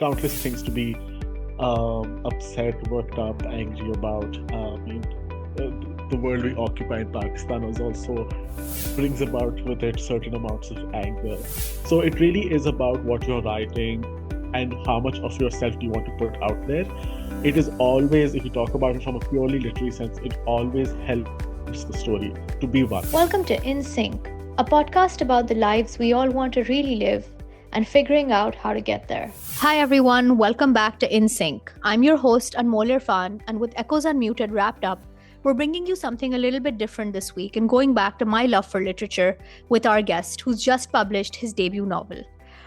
countless things to be upset, worked up, angry about. The world we occupy in Pakistan is also brings about with it certain amounts of anger. So it really is about what you're writing and how much of yourself do you want to put out there. It is always, if you talk about it from a purely literary sense, it always helps the story to be one. Welcome to In Sync, a podcast about the lives we all want to really live and figuring out how to get there. Hi everyone, welcome back to In Sync. I'm your host Anmol Irfan, and with Echoes Unmuted wrapped up, we're bringing you something a little bit different this week and going back to my love for literature with our guest who's just published his debut novel.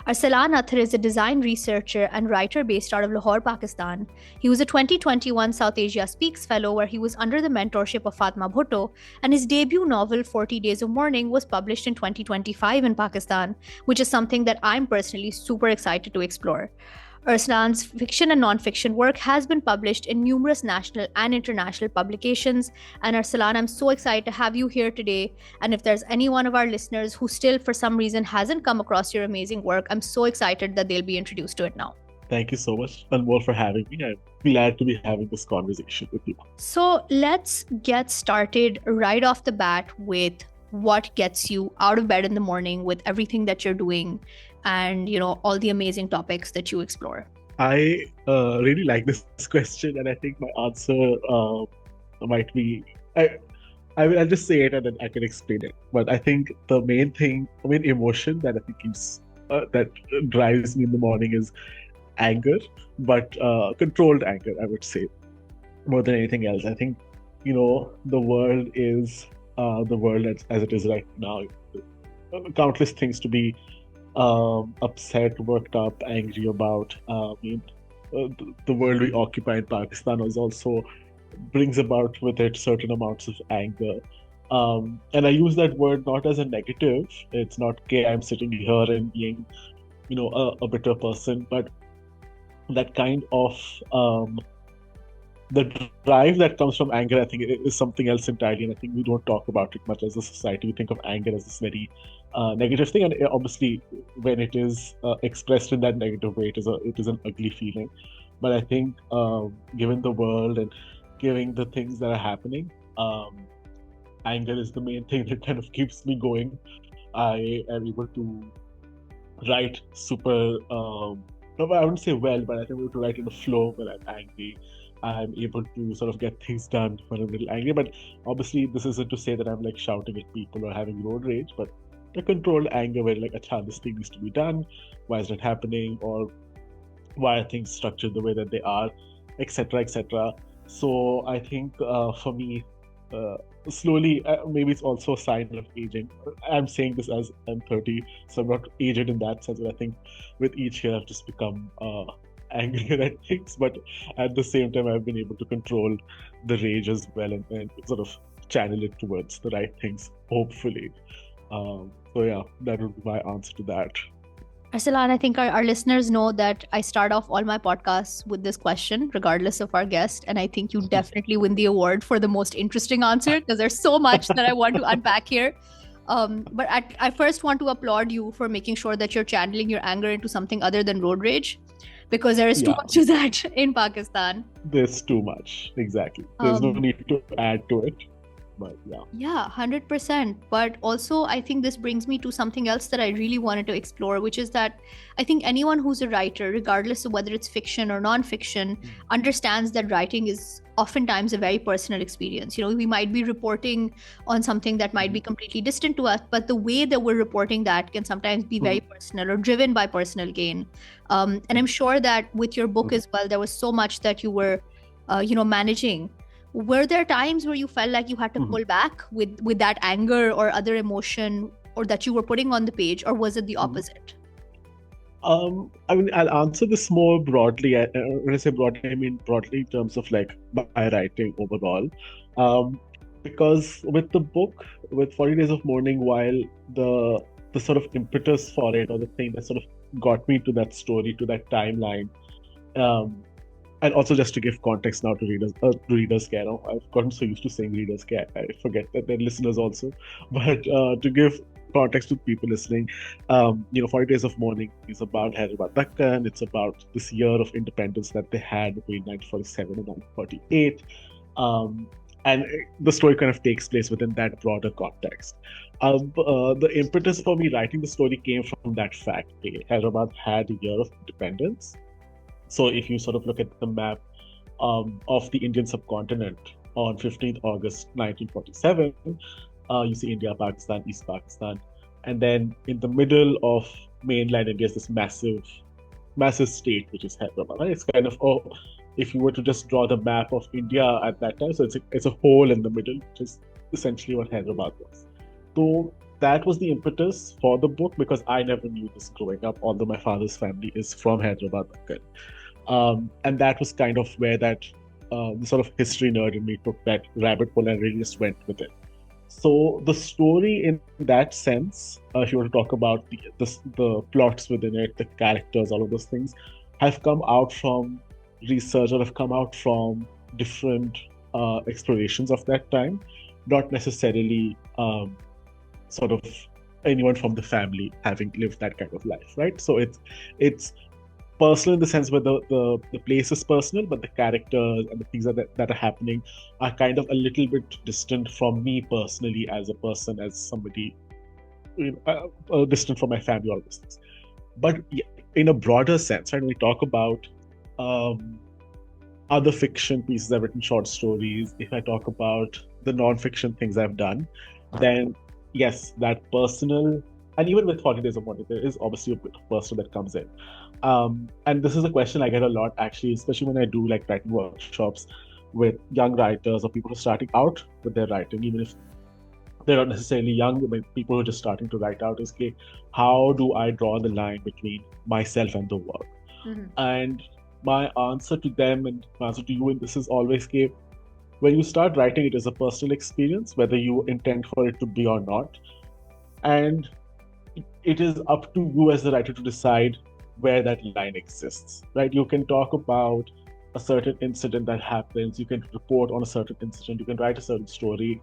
Arslan Athar is a design researcher and writer based out of Lahore, Pakistan. He was a 2021 South Asia Speaks Fellow where he was under the mentorship of Fatma Bhutto, and his debut novel 40 Days of Mourning was published in 2025 in Pakistan, which is something that I'm personally super excited to explore. Arslan's fiction and non-fiction work has been published in numerous national and international publications. And Arslan, I'm so excited to have you here today. And if there's any one of our listeners who still, for some reason, hasn't come across your amazing work, I'm so excited that they'll be introduced to it now. Thank you so much, Anmol, for having me. I'm glad to be having this conversation with you. So let's get started right off the bat with what gets you out of bed in the morning with everything that you're doing and all the amazing topics that you explore. I really like this question, and I think my answer might be I'll just say it and then I can explain it. But I think the main emotion that I think that drives me in the morning is anger, but controlled anger, I would say, more than anything else. I think the world is the world as it is right now. Countless things to be upset, worked up, angry about. The world we occupy in Pakistan is also brings about with it certain amounts of anger. And I use that word not as a negative. It's not, okay, I'm sitting here and being, a bitter person, but that kind of the drive that comes from anger, I think, is something else entirely. And I think we don't talk about it much as a society. We think of anger as this very negative thing, and obviously, when it is expressed in that negative way, it is an ugly feeling. But I think, given the world and given the things that are happening, anger is the main thing that kind of keeps me going. I am able to write super. I wouldn't say well, but I'm able to write in a flow when I'm angry. I'm able to sort of get things done when I'm a little angry. But obviously, this isn't to say that I'm like shouting at people or having road rage, but a controlled anger where like, this thing needs to be done. Why is it happening? Or why are things structured the way that they are, etc., etc. So I think for me, slowly, maybe it's also a sign of aging. I'm saying this as I'm 30, so I'm not aged in that sense, but I think with each year I've just become angrier at things, but at the same time I've been able to control the rage as well and sort of channel it towards the right things, hopefully. So yeah, that would be my answer to that. Arslan, I think our listeners know that I start off all my podcasts with this question, regardless of our guest. And I think you definitely win the award for the most interesting answer because there's so much that I want to unpack here. But I first want to applaud you for making sure that you're channeling your anger into something other than road rage, because there is too much to that in Pakistan. There's too much, exactly. There's no need to add to it. But yeah, 100%. But also, I think this brings me to something else that I really wanted to explore, which is that I think anyone who's a writer, regardless of whether it's fiction or non-fiction, understands that writing is oftentimes a very personal experience. We might be reporting on something that might be completely distant to us, but the way that we're reporting that can sometimes be very personal or driven by personal gain. And I'm sure that with your book as well, there was so much that you were, managing. Were there times where you felt like you had to pull back with that anger or other emotion or that you were putting on the page, or was it the opposite? I mean, I'll answer this more broadly. When I say broadly, I mean broadly in terms of like my writing overall. Because with the book, with 40 Days of Mourning, while the sort of impetus for it, or the thing that sort of got me to that story, to that timeline, and also just to give context now to readers care. I've gotten so used to saying readers care, I forget that they're listeners also. But to give context with people listening, 40 Days of Mourning is about Hyderabad Dakkan. It's about this year of independence that they had between 1947 and 1948. Um, and the story kind of takes place within that broader context. The impetus for me writing the story came from that fact. Hyderabad had a year of independence. So if you sort of look at the map of the Indian subcontinent on 15th August 1947, you see India, Pakistan, East Pakistan. And then in the middle of mainland India is this massive state, which is Hyderabad. Right? It's kind of, if you were to just draw the map of India at that time, so it's a hole in the middle, which is essentially what Hyderabad was. So that was the impetus for the book, because I never knew this growing up, although my father's family is from Hyderabad. And that was kind of where that the sort of history nerd in me took that rabbit hole and really just went with it. So the story, in that sense, if you were to talk about the plots within it, the characters, all of those things, have come out from research or have come out from different explorations of that time, not necessarily sort of anyone from the family having lived that kind of life, right? So it's personal in the sense where the place is personal, but the characters and the things that are happening are kind of a little bit distant from me personally as a person, as somebody distant from my family, all those things. But in a broader sense, right, when we talk about other fiction pieces I've written, short stories, if I talk about the non-fiction things I've done, then yes, that personal, and even with 40 Days of Mourning, there is obviously a bit of personal that comes in. And this is a question I get a lot, actually, especially when I do like writing workshops with young writers or people who are starting out with their writing, even if they're not necessarily young, but people who are just starting to write out, is, okay, how do I draw the line between myself and the work? Mm-hmm. And my answer to them and my answer to you, and this is always, okay, when you start writing, it is a personal experience, whether you intend for it to be or not. And it is up to you as the writer to decide where that line exists, right? You can talk about a certain incident that happens, you can report on a certain incident, you can write a certain story,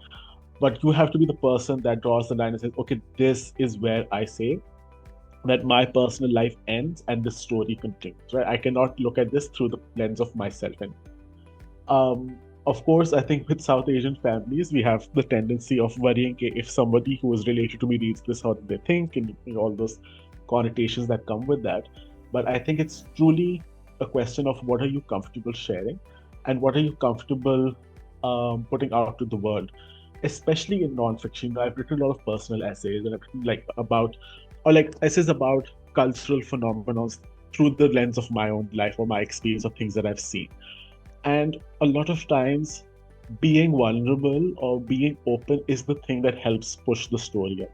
but you have to be the person that draws the line and says, okay, this is where I say that my personal life ends and the story continues, right? I cannot look at this through the lens of myself. And of course, I think with South Asian families, we have the tendency of worrying, if somebody who is related to me reads this, how do they think, and all those connotations that come with that. But I think it's truly a question of what are you comfortable sharing and what are you comfortable putting out to the world, especially in nonfiction. I've written a lot of personal essays, and I've written essays about cultural phenomena through the lens of my own life or my experience of things that I've seen. And a lot of times, being vulnerable or being open is the thing that helps push the story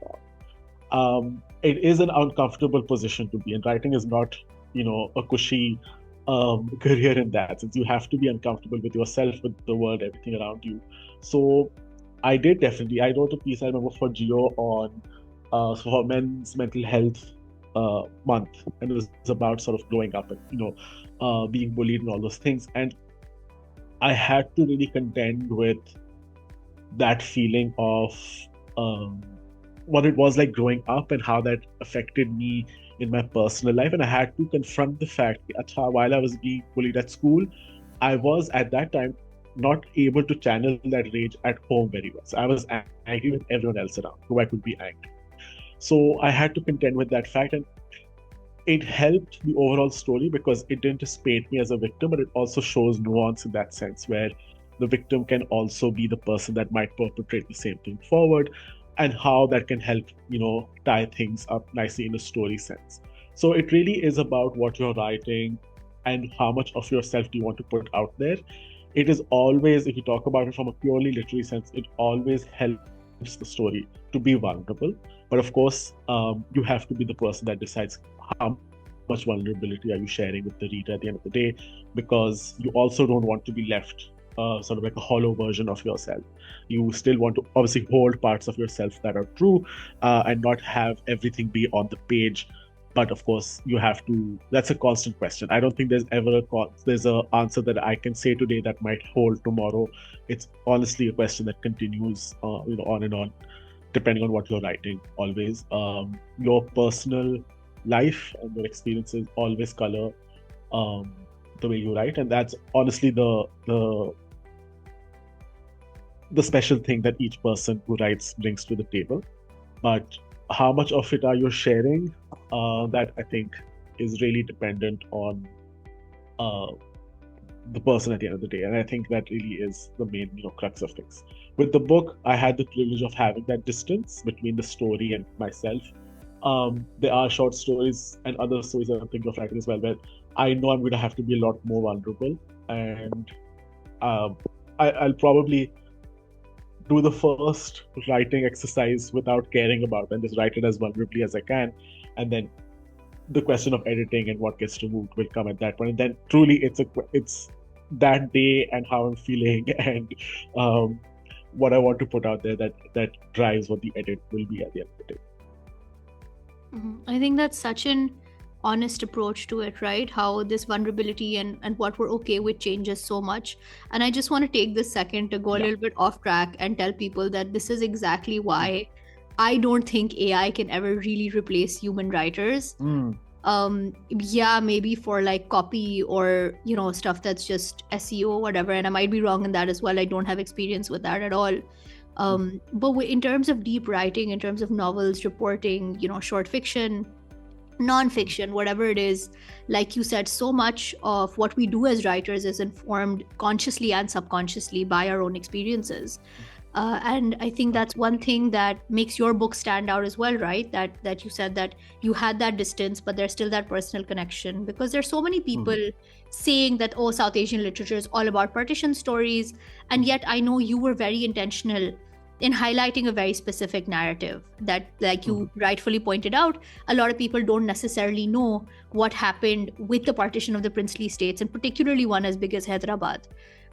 along. It is an uncomfortable position to be in. Writing is not, a cushy career in that sense. You have to be uncomfortable with yourself, with the world, everything around you. So I wrote a piece, I remember, for Geo on for Men's Mental Health Month, and it was about sort of growing up and being bullied and all those things. And I had to really contend with that feeling of what it was like growing up and how that affected me in my personal life. And I had to confront the fact that while I was being bullied at school, I was at that time not able to channel that rage at home very well. So I was angry with everyone else around who I could be angry. So I had to contend with that fact, and it helped the overall story because it didn't just paint me as a victim, but it also shows nuance in that sense, where the victim can also be the person that might perpetrate the same thing forward, and how that can help, tie things up nicely in a story sense. So it really is about what you're writing and how much of yourself do you want to put out there. It is always, if you talk about it from a purely literary sense, it always helps the story to be vulnerable. But of course, you have to be the person that decides how much vulnerability are you sharing with the reader at the end of the day, because you also don't want to be left sort of like a hollow version of yourself. You still want to obviously hold parts of yourself that are true and not have everything be on the page. But of course, you have to, that's a constant question. I don't think there's ever there's an answer that I can say today that might hold tomorrow. It's honestly a question that continues on and on. depending on what you're writing, always. Your personal life and your experiences always color um, the way you write, and that's honestly the special thing that each person who writes brings to the table. But how much of it are you sharing? That I think is really dependent on uh, the person at the end of the day. And I think that really is the main, crux of things. With the book, I had the privilege of having that distance between the story and myself. There are short stories and other stories that I'm thinking of writing as well, where I know I'm going to have to be a lot more vulnerable. And um, I'll probably do the first writing exercise without caring about it and just write it as vulnerably as I can. And then the question of editing and what gets removed will come at that point. And then truly it's that day and how I'm feeling and what I want to put out there that drives what the edit will be at the end of the day. I think that's such an honest approach to it, right? How this vulnerability and what we're okay with changes so much. And I just want to take this second to go a Yeah. little bit off track and tell people that this is exactly why I don't think AI can ever really replace human writers. Yeah, maybe for like copy or stuff that's just SEO or whatever, and I might be wrong in that as well. I don't have experience with that at all. But in terms of deep writing, in terms of novels, reporting, short fiction, non-fiction, whatever it is, like you said, so much of what we do as writers is informed consciously and subconsciously by our own experiences. And I think that's one thing that makes your book stand out as well, right? That you said that you had that distance, but there's still that personal connection, because there's so many people saying that, oh, South Asian literature is all about partition stories. And yet I know you were very intentional in highlighting a very specific narrative that, like you rightfully pointed out, a lot of people don't necessarily know what happened with the partition of the princely states, and particularly one as big as Hyderabad.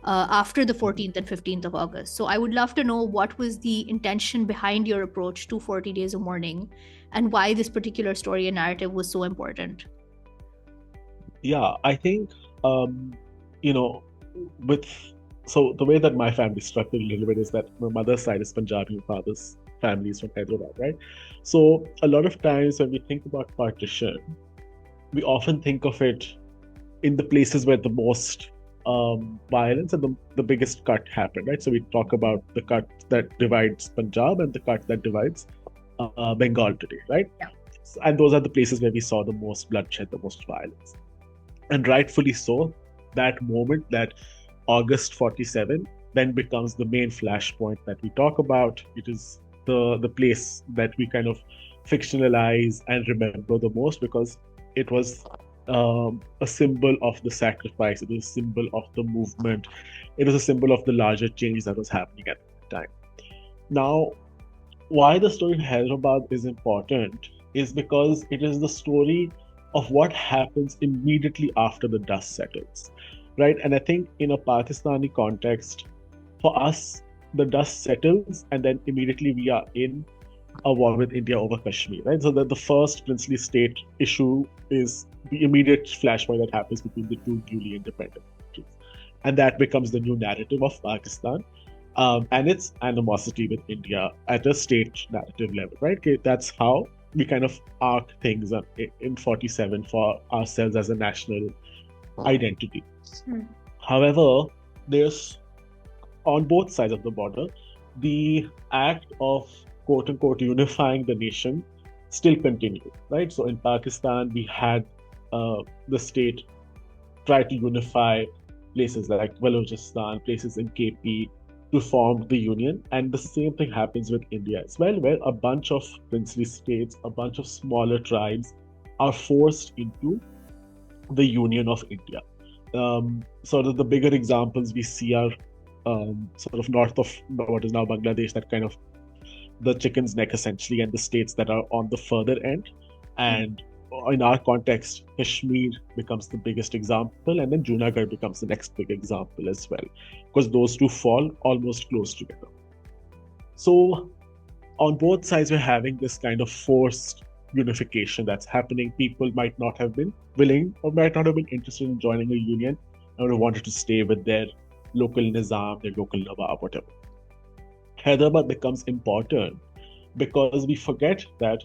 After the 14th and 15th of August. So I would love to know what was the intention behind your approach to 40 Days of Mourning and why this particular story and narrative was so important. Yeah, I think, so the way that my family is structured a little bit is that my mother's side is Punjabi, my father's family is from Hyderabad, right? So a lot of times when we think about partition, we often think of it in the places where the most violence and the biggest cut happened, right? So we talk about the cut that divides Punjab and the cut that divides Bengal today, right? Yeah. And those are the places where we saw the most bloodshed, the most violence. And rightfully so, that moment, that August 47, then becomes the main flashpoint that we talk about. It is the place that we kind of fictionalize and remember the most, because it was a symbol of the sacrifice. It was a symbol of the movement. It was a symbol of the larger change that was happening at the time. Now, why the story of Hyderabad is important is because it is the story of what happens immediately after the dust settles, right? And I think in a Pakistani context, for us, the dust settles and then immediately we are in a war with India over Kashmir, right? So that the first princely state issue is the immediate flashpoint that happens between the two newly independent countries. And that becomes the new narrative of Pakistan and its animosity with India at a state narrative level, right? Okay, that's how we kind of arc things in 47 for ourselves as a national identity. However, there's, on both sides of the border, the act of quote unquote unifying the nation still continued, right? So in Pakistan, we had the state try to unify places like Balochistan, places in KP to form the union. And the same thing happens with India as well, where a bunch of princely states, a bunch of smaller tribes are forced into the union of India. Sort of the bigger examples we see are sort of north of what is now Bangladesh, that kind of the chicken's neck essentially, and the states that are on the further end. And in our context, Kashmir becomes the biggest example, and then Junagadh becomes the next big example as well, because those two fall almost close together. So on both sides, we're having this kind of forced unification that's happening. People might not have been willing or might not have been interested in joining a union and wanted to stay with their local nizam, their local nawab, whatever. Hyderabad becomes important because we forget that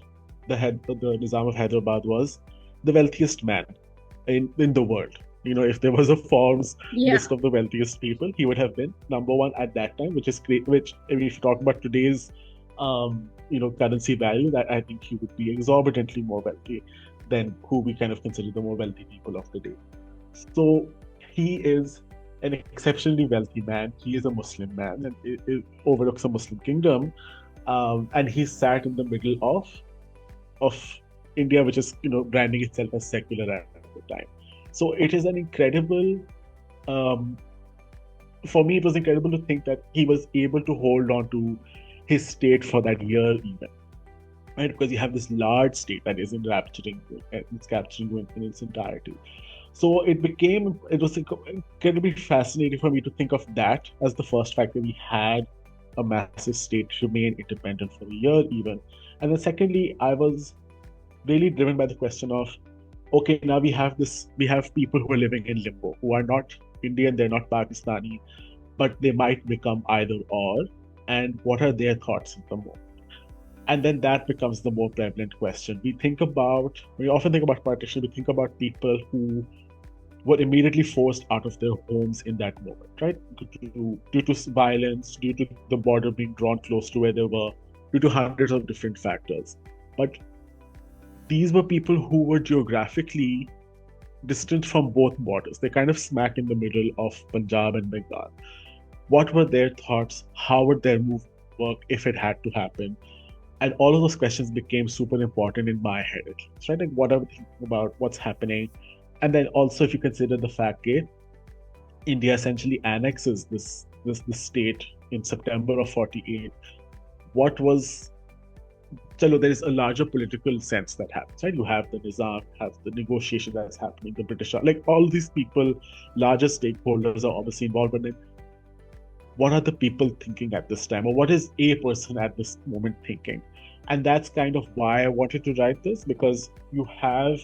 the Nizam of Hyderabad was the wealthiest man in the world. If there was a Forbes Yeah. list of the wealthiest people, he would have been number one at that time, which is great. Which, if you talk about today's, currency value, that I think he would be exorbitantly more wealthy than who we kind of consider the more wealthy people of the day. So he is an exceptionally wealthy man. He is a Muslim man, and it overlooks a Muslim kingdom, and he sat in the middle of India, which is branding itself as secular at the time. So it is an incredible. Um, for me, it was incredible to think that he was able to hold on to his state for that year, even, right? Because you have this large state that is enrapturing you, and it's capturing you in its entirety. So it was incredibly fascinating for me to think of that as the first fact that we had a massive state remain independent for a year, even. And then secondly, I was really driven by the question of, okay, now we have people who are living in limbo, who are not Indian, they're not Pakistani, but they might become either or, and what are their thoughts at the moment? And then that becomes the more prevalent question. We often think about partition, we think about people who were immediately forced out of their homes in that moment, right? Due to violence, due to the border being drawn close to where they were, due to hundreds of different factors. But these were people who were geographically distant from both borders. They're kind of smack in the middle of Punjab and Bengal. What were their thoughts? How would their move work if it had to happen? And all of those questions became super important in my head, at least, right? Like, what are we thinking about? What's happening? And then also, if you consider the fact that India essentially annexes this state in September of 48, what was there is a larger political sense that happens, right? You have the Nizam, have the negotiation that's happening, the British, like all these people, larger stakeholders are obviously involved, but then what are the people thinking at this time, or what is a person at this moment thinking? And that's kind of why I wanted to write this, because you have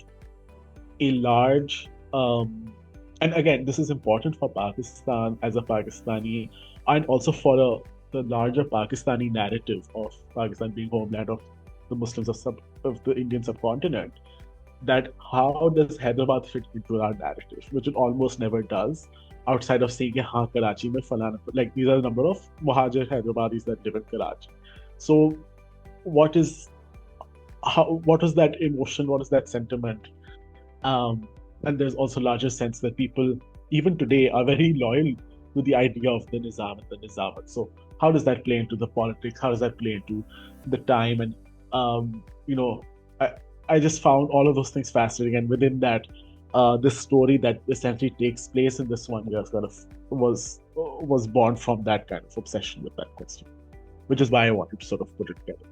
a large, and again, this is important for Pakistan as a Pakistani, and also for the larger Pakistani narrative of Pakistan being homeland of the Muslims of the Indian subcontinent, that how does Hyderabad fit into our narrative, which it almost never does, outside of saying, हाँ, Karachi में फलाना, like these are the number of Muhajir Hyderabadis that live in Karachi. So what was that emotion, what is that sentiment? And there's also larger sense that people, even today, are very loyal to the idea of the Nizam and the Nizamat. So how does that play into the politics? How does that play into the time? And I just found all of those things fascinating. And within that, this story that essentially takes place in this 1 year kind of was born from that kind of obsession with that question, which is why I wanted to sort of put it together.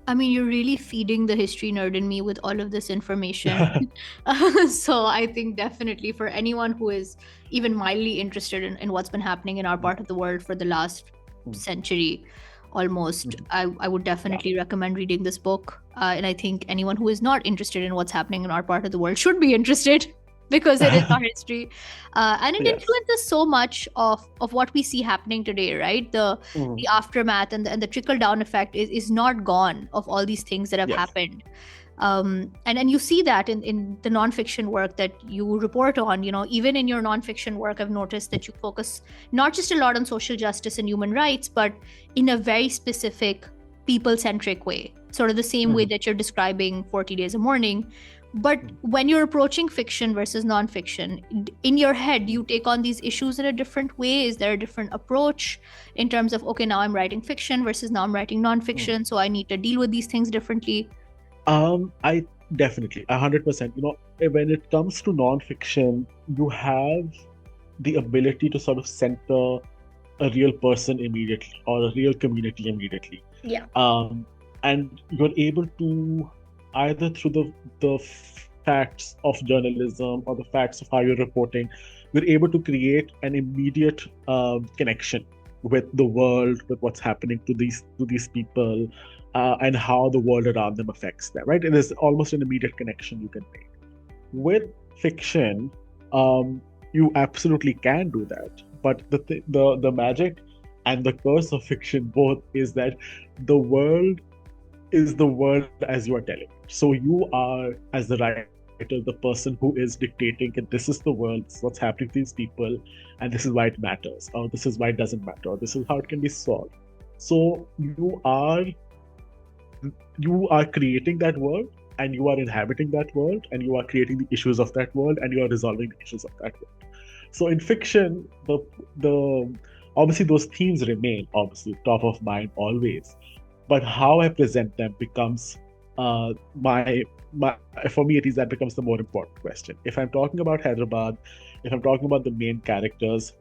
I mean, you're really feeding the history nerd in me with all of this information. So I think definitely for anyone who is even mildly interested in what's been happening in our part of the world for the last century almost, I would definitely recommend reading this book. And I think anyone who is not interested in what's happening in our part of the world should be interested, because it is our history. And it influences so much of what we see happening today, right? The aftermath and the trickle-down effect is not gone of all these things that have happened. And you see that in the nonfiction work that you report on. Even in your nonfiction work, I've noticed that you focus not just a lot on social justice and human rights, but in a very specific people-centric way, sort of the same way that you're describing 40 Days of Mourning. But when you're approaching fiction versus nonfiction, in your head, do you take on these issues in a different way? Is there a different approach in terms of, okay, now I'm writing fiction versus now I'm writing nonfiction, so I need to deal with these things differently? I definitely 100%. When it comes to nonfiction, you have the ability to sort of center a real person immediately, or a real community immediately. Yeah. And you're able to, either through the facts of journalism or the facts of how you're reporting, you're able to create an immediate connection with the world, with what's happening to these people, and how the world around them affects them, right? And there's almost an immediate connection you can make. With fiction, you absolutely can do that, but the magic and the curse of fiction both is that the world is the world as you are telling. So you are, as the writer, the person who is dictating that this is the world, this is what's happening to these people, and this is why it matters, or this is why it doesn't matter, or this is how it can be solved. So you are creating that world, and you are inhabiting that world, and you are creating the issues of that world, and you are resolving the issues of that world. So in fiction, the obviously those themes remain obviously top of mind always, but how I present them becomes my for me at least that becomes the more important question. If I'm talking about Hyderabad, if I'm talking about the main characters,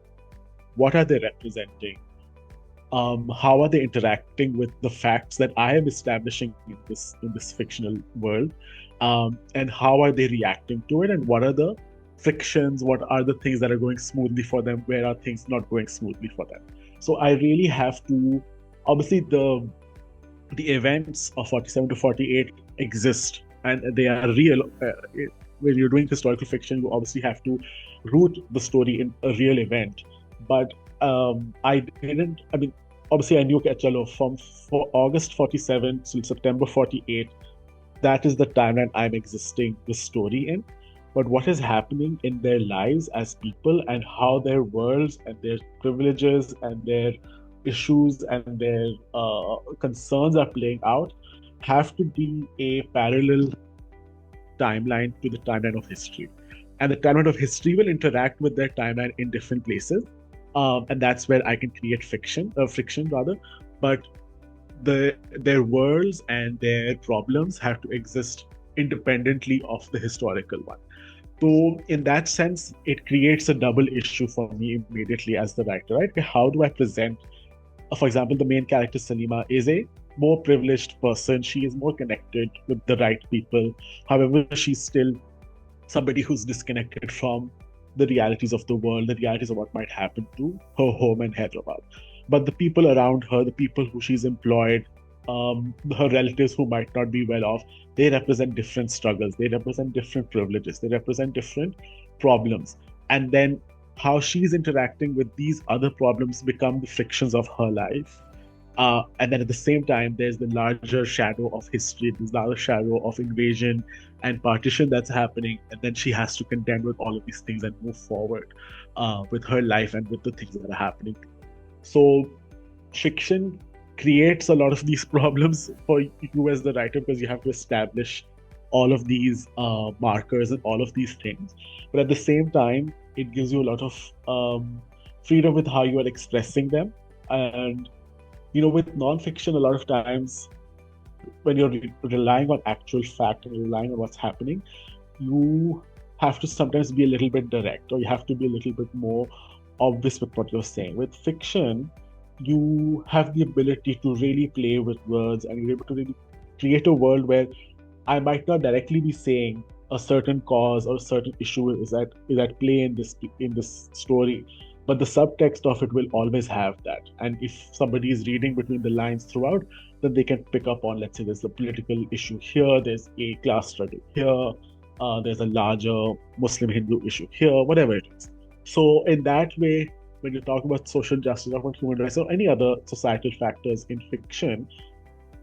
what are they representing? How are they interacting with the facts that I am establishing in this fictional world, and how are they reacting to it, and what are the frictions, what are the things that are going smoothly for them, where are things not going smoothly for them. So I really have to, obviously the events of 47 to 48 exist and they are real. When you're doing historical fiction, you obviously have to root the story in a real event. But I mean, obviously I knew Ketchalo from August 47 till September 48. That is the timeline I'm existing this story in. But what is happening in their lives as people, and how their worlds and their privileges and their issues and their concerns are playing out, have to be a parallel timeline to the timeline of history. And the timeline of history will interact with their timeline in different places. And that's where I can create friction rather. But their worlds and their problems have to exist independently of the historical one. So in that sense, it creates a double issue for me immediately as the writer, right? How do I present, for example, the main character Salima is a more privileged person. She is more connected with the right people. However, she's still somebody who's disconnected from the realities of the world, the realities of what might happen to her home in Hyderabad. But the people around her, the people who she's employed, her relatives who might not be well off, they represent different struggles, they represent different privileges, they represent different problems. And then how she's interacting with these other problems become the frictions of her life. And then at the same time, there's the larger shadow of history, this larger shadow of invasion and partition that's happening. And then she has to contend with all of these things and move forward with her life and with the things that are happening. So fiction creates a lot of these problems for you as the writer, because you have to establish all of these markers and all of these things. But at the same time, it gives you a lot of freedom with how you are expressing them. And with non-fiction, a lot of times when you're relying on actual fact and relying on what's happening, you have to sometimes be a little bit direct, or you have to be a little bit more obvious with what you're saying. With fiction, you have the ability to really play with words, and you're able to really create a world where I might not directly be saying a certain cause or a certain issue is at play in this story, but the subtext of it will always have that. And if somebody is reading between the lines throughout, then they can pick up on, let's say, there's a political issue here, there's a class struggle here, there's a larger Muslim-Hindu issue here, whatever it is. So in that way, when you talk about social justice, or about human rights, or any other societal factors in fiction,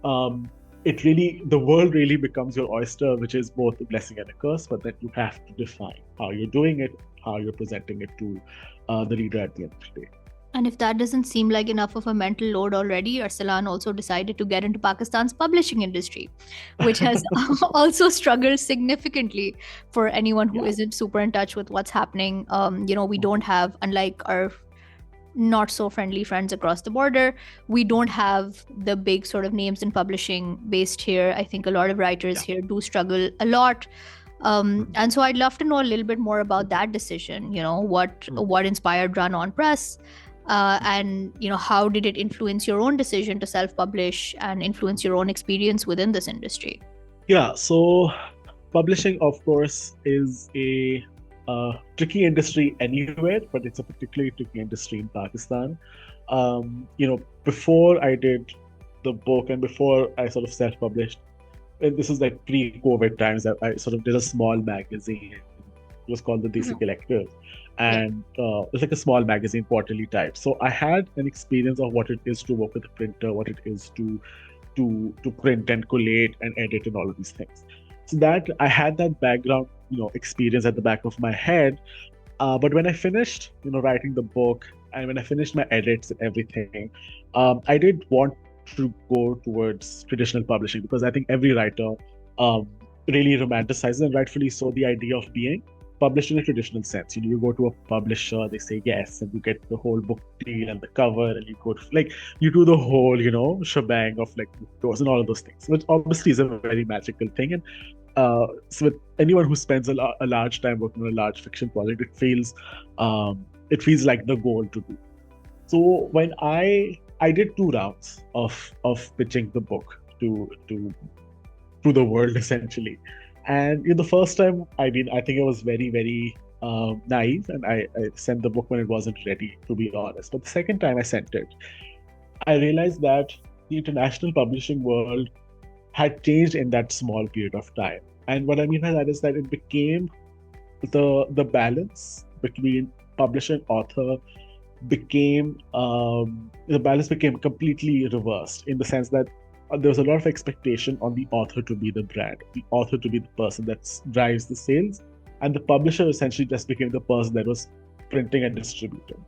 the world really becomes your oyster, which is both a blessing and a curse, but that you have to define how you're doing it, how you're presenting it to the reader at the end of the day. And if that doesn't seem like enough of a mental load already, Arslan also decided to get into Pakistan's publishing industry, which has also struggled significantly for anyone who isn't super in touch with what's happening. We don't have, unlike our not so friendly friends across the border, we don't have the big sort of names in publishing based here. I think a lot of writers here do struggle a lot. And so I'd love to know a little bit more about that decision. What inspired Run On Press, and how did it influence your own decision to self-publish and influence your own experience within this industry? Yeah, so publishing, of course, is a tricky industry anywhere, but it's a particularly tricky industry in Pakistan. Before I did the book and before I sort of self-published, and this is like pre-COVID times, I sort of did a small magazine It was called the Desi Mhm. Collective, and it's like a small magazine, quarterly type. So I had an experience of what it is to work with a printer, what it is to print and collate and edit and all of these things. So that I had that background, experience at the back of my head. But when I finished, writing the book, and when I finished my edits and everything, I did want to go towards traditional publishing, because I think every writer um, really romanticizes, and rightfully so, the idea of being published in a traditional sense. You go to a publisher, they say yes, and you get the whole book deal and the cover, and you go to, like, you do the whole, shebang of like doors and all of those things, which obviously is a very magical thing. And so with anyone who spends a large time working on a large fiction project, it feels like the goal to do. So when I did 2 rounds of pitching the book to the world essentially, and the first time, I think I was very very naive, and I sent the book when it wasn't ready, to be honest. But the second time I sent it, I realized that the international publishing world had changed in that small period of time. And what I mean by that is that it became the balance between publisher and author became the balance became completely reversed, in the sense that there was a lot of expectation on the author to be the brand, the author to be the person that drives the sales, and the publisher essentially just became the person that was printing and distributing,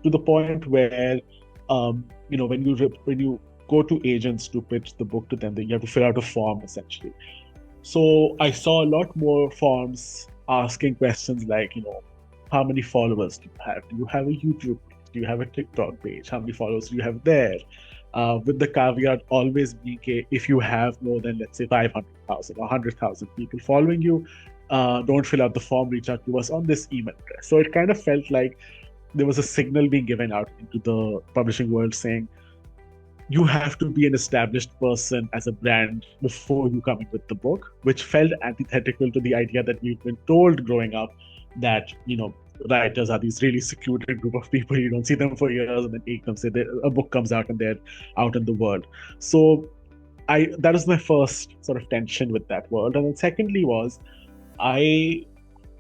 to the point where when you go to agents to pitch the book to them, then you have to fill out a form essentially. So I saw a lot more forms asking questions like, how many followers do you have? Do you have a YouTube page? Do you have a TikTok page? How many followers do you have there? With the caveat always being, if you have more than, let's say, 500,000 or 100,000 people following you, don't fill out the form, reach out to us on this email address. So it kind of felt like there was a signal being given out into the publishing world saying, you have to be an established person as a brand before you come in with the book, which felt antithetical to the idea that we've been told growing up that, writers are these really secluded group of people. You don't see them for years, and then a book comes out and they're out in the world. So that was my first sort of tension with that world. And then secondly was, I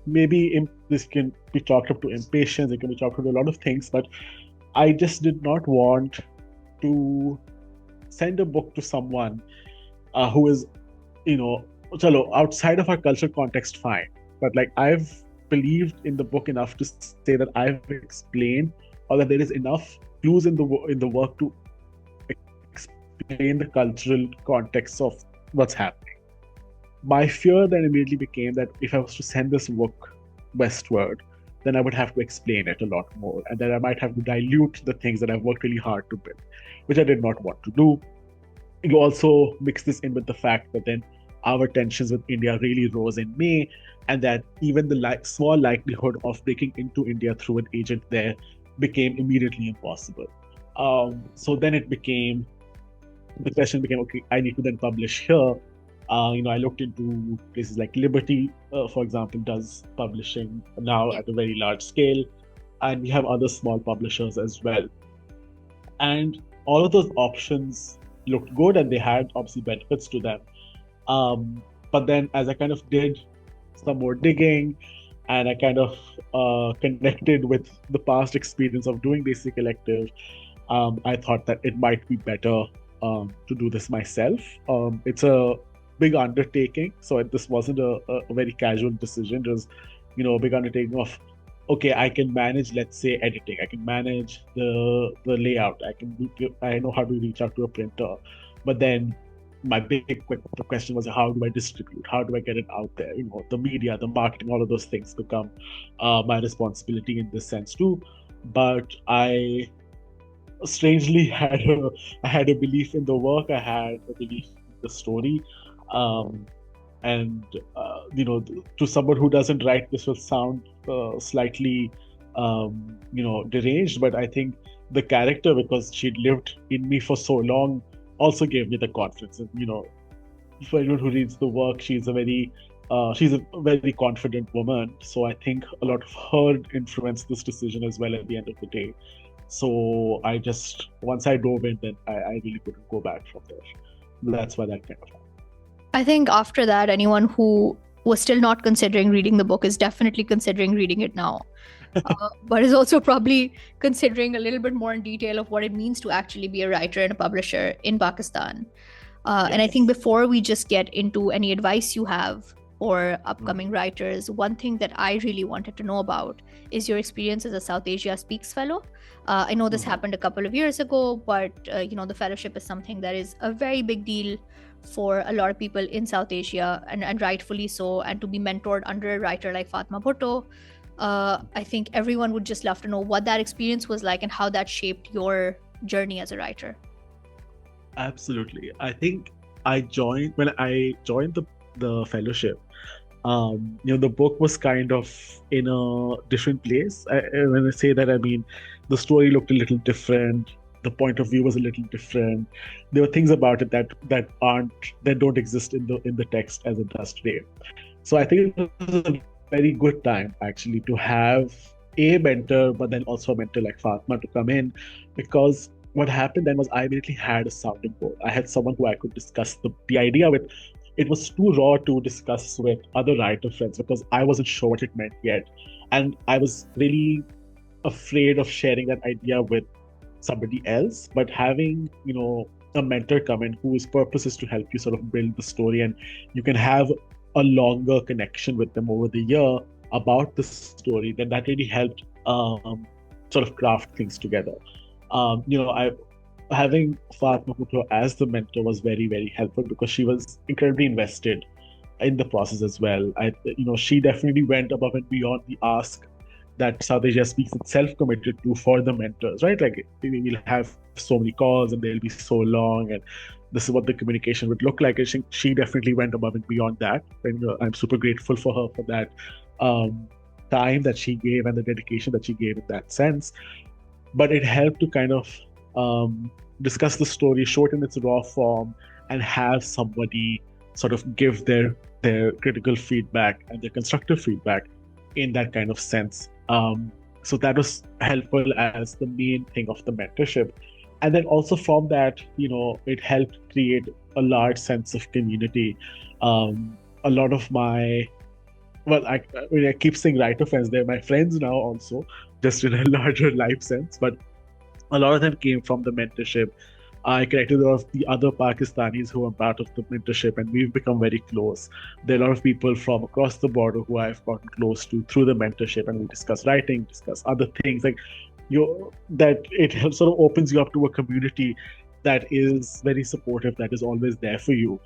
this can be chalked up to impatience, it can be chalked up to a lot of things, but I just did not want to send a book to someone who is, chalo, outside of our cultural context, fine. But like, I've believed in the book enough to say that I've explained, or that there is enough clues in the work to explain the cultural context of what's happening. My fear then immediately became that if I was to send this book westward, then I would have to explain it a lot more, and then I might have to dilute the things that I've worked really hard to build, which I did not want to do. You also mix this in with the fact that then our tensions with India really rose in May, and that even the small likelihood of breaking into India through an agent there became immediately impossible. So then the question became, okay, I need to then publish here. I looked into places like Liberty, for example, does publishing now at a very large scale, and we have other small publishers as well. And all of those options looked good, and they had obviously benefits to them. But then, as I kind of did some more digging, and I kind of connected with the past experience of doing Desi Collective, I thought that it might be better to do this myself. It's a big undertaking, so this wasn't a very casual decision. It was, a big undertaking of, okay, I can manage, let's say, editing. I can manage the layout. I know how to reach out to a printer. But then my big question was, how do I distribute? How do I get it out there? The media, the marketing, all of those things become my responsibility in this sense too. But I strangely I had a belief in the work. I had a belief in the story. And to someone who doesn't write, this will sound slightly deranged, but I think the character, because she'd lived in me for so long, also gave me the confidence. And for anyone who reads the work, she's a very confident woman. So I think a lot of her influenced this decision as well at the end of the day. So once I dove in, then I really couldn't go back from there. That's why that kind of happened. I think after that, anyone who was still not considering reading the book is definitely considering reading it now. But is also probably considering a little bit more in detail of what it means to actually be a writer and a publisher in Pakistan. And I think before we just get into any advice you have for upcoming writers, one thing that I really wanted to know about is your experience as a South Asia Speaks Fellow. I know this happened a couple of years ago, but the fellowship is something that is a very big deal for a lot of people in South Asia, and rightfully so. And to be mentored under a writer like Fatma Bhutto, I think everyone would just love to know what that experience was like and how that shaped your journey as a writer. Absolutely. I think when I joined the fellowship, the book was kind of in a different place. When I say that, I mean the story looked a little different. The point of view was a little different. There were things about it that don't exist in the text as it does today. So I think it was a very good time actually to have a mentor, but then also a mentor like Fatma to come in, because what happened then was I immediately had a sounding board. I had someone who I could discuss the idea with. It was too raw to discuss with other writer friends because I wasn't sure what it meant yet. And I was really afraid of sharing that idea with somebody else. But having, a mentor come in whose purpose is to help you sort of build the story, and you can have a longer connection with them over the year about the story, then that really helped sort of craft things together. Having Fatma Bhutto as the mentor was very, very helpful because she was incredibly invested in the process as well. She definitely went above and beyond the ask that South Asia Speaks itself committed to for the mentors, right? Like we'll have so many calls and they'll be so long, and this is what the communication would look like. And she definitely went above and beyond that. And I'm super grateful for her for that time that she gave and the dedication that she gave in that sense. But it helped to kind of discuss the story, show it in its raw form, and have somebody sort of give their critical feedback and their constructive feedback in that kind of sense. So that was helpful as the main thing of the mentorship. And then also from that, it helped create a large sense of community. A lot of I keep saying writer friends, they're my friends now also, just in a larger life sense. But a lot of them came from the mentorship. I connected with a lot of the other Pakistanis who are part of the mentorship, and we've become very close. There are a lot of people from across the border who I've gotten close to through the mentorship, and we discuss writing, discuss other things. Like that it helps, sort of opens you up to a community that is very supportive, that is always there for you.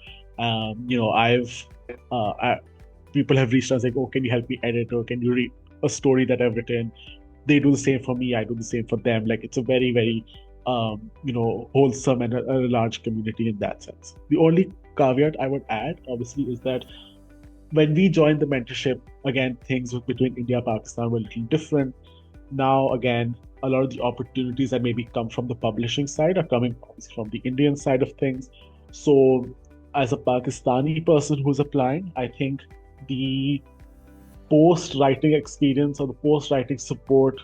People have reached out like, "Oh, can you help me edit, or can you read a story that I've written?" They do the same for me. I do the same for them. Like it's a very, very wholesome and a large community in that sense. The only caveat I would add, obviously, is that when we joined the mentorship, again, things between India and Pakistan were a little different. Now, again, a lot of the opportunities that maybe come from the publishing side are coming from the Indian side of things. So, as a Pakistani person who's applying, I think the post-writing experience or the post-writing support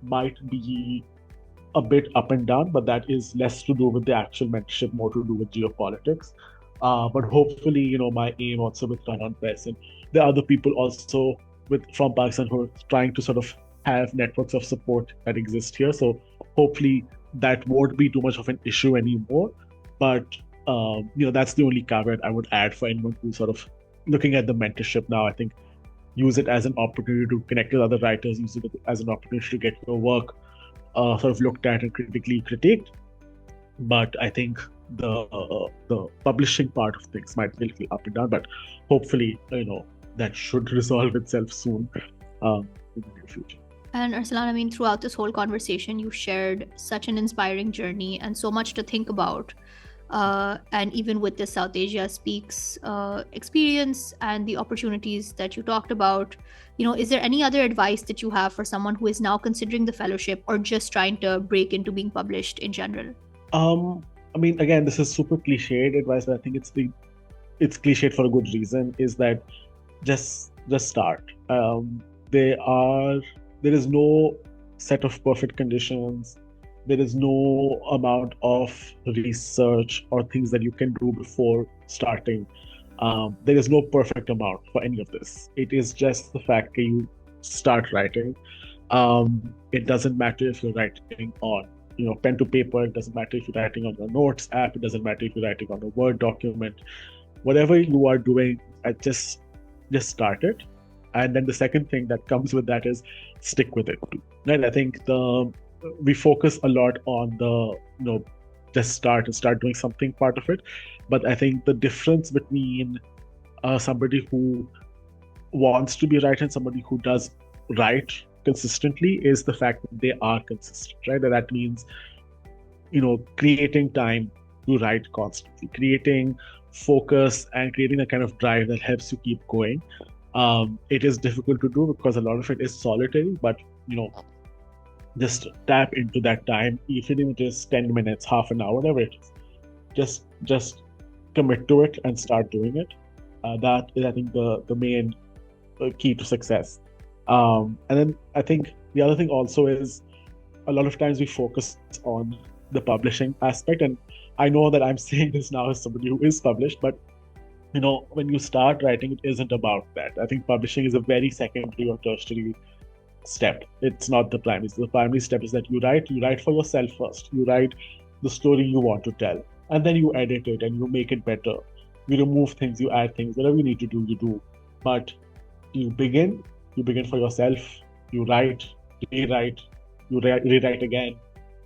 might be a bit up and down, but that is less to do with the actual mentorship, more to do with geopolitics. But hopefully, my aim also with Run on Press, and there are other people also from Pakistan who are trying to sort of have networks of support that exist here. So hopefully that won't be too much of an issue anymore. But that's the only caveat I would add for anyone who's sort of looking at the mentorship now. I think use it as an opportunity to connect with other writers, use it as an opportunity to get your work sort of looked at and critically critiqued. But I think the publishing part of things might be a little up and down, but hopefully, that should resolve itself soon in the near future. And Arslan, I mean, throughout this whole conversation, you shared such an inspiring journey and so much to think about. And even with the South Asia Speaks experience and the opportunities that you talked about, is there any other advice that you have for someone who is now considering the fellowship or just trying to break into being published in general? I mean, again, this is super cliched advice, but I think it's cliched for a good reason, is that just start. There is no set of perfect conditions. There is no amount of research or things that you can do before starting. There is no perfect amount for any of this. It is just the fact that you start writing. It doesn't matter if you're writing on, pen to paper. It doesn't matter if you're writing on your notes app. It doesn't matter if you're writing on a Word document. Whatever you are doing, just start it. And then the second thing that comes with that is stick with it. Right? I think we focus a lot on the just start doing something part of it, but I think the difference between somebody who wants to be right and somebody who does write consistently is the fact that they are consistent, right? And that means creating time to write constantly, creating focus and creating a kind of drive that helps you keep going. It is difficult to do because a lot of it is solitary, but just tap into that time, even if it is 10 minutes, half an hour, whatever it is. Just commit to it and start doing it. That is, I think, the main key to success. And then I think the other thing also is a lot of times we focus on the publishing aspect. And I know that I'm saying this now as somebody who is published, but when you start writing, it isn't about that. I think publishing is a very secondary or tertiary step. It's not the primary. So the primary step is that you write for yourself first. You write the story you want to tell, and then you edit it and you make it better. You remove things, you add things, whatever you need to do, you do. But you begin for yourself. You write, rewrite, you rewrite again,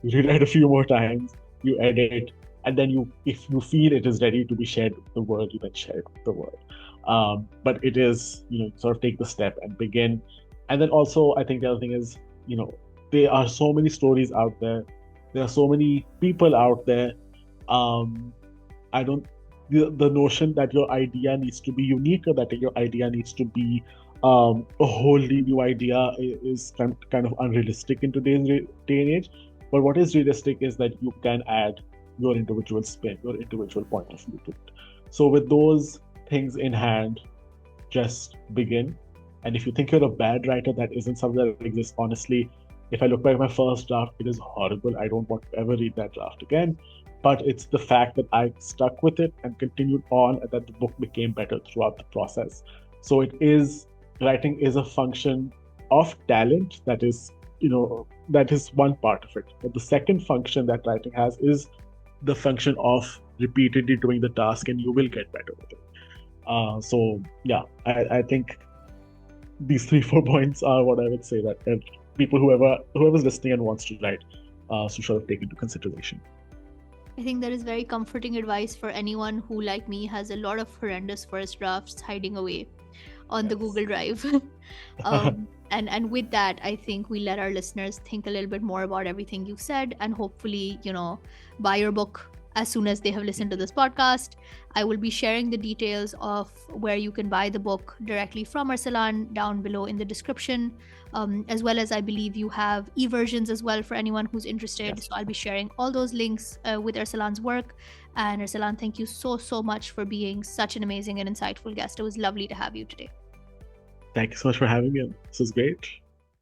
you rewrite a few more times, you edit, and then if you feel it is ready to be shared with the world, you then share it with the world. But it is, sort of take the step and begin. And then also, I think the other thing is, there are so many stories out there. There are so many people out there. The notion that your idea needs to be unique or that your idea needs to be a wholly new idea is kind of unrealistic in today's day and age. But what is realistic is that you can add your individual spin, your individual point of view to it. So with those things in hand, just begin. And if you think you're a bad writer, that isn't something that exists. Honestly, if I look back at my first draft, it is horrible. I don't want to ever read that draft again. But it's the fact that I stuck with it and continued on, and that the book became better throughout the process. So writing is a function of talent. That is one part of it. But the second function that writing has is the function of repeatedly doing the task, and you will get better with it. So yeah, I think these 3-4 points are what I would say that people, whoever's listening and wants to write, should sort of take into consideration. I think that is very comforting advice for anyone who, like me, has a lot of horrendous first drafts hiding away on the Google Drive. And with that, I think we let our listeners think a little bit more about everything you said, and hopefully, buy your book as soon as they have listened to this podcast. I will be sharing the details of where you can buy the book directly from Arslan down below in the description, as well as I believe you have e-versions as well for anyone who's interested. Yes. So I'll be sharing all those links with Arslan's work. And Arslan, thank you so much for being such an amazing and insightful guest. It was lovely to have you today. Thank you so much for having me. This was great.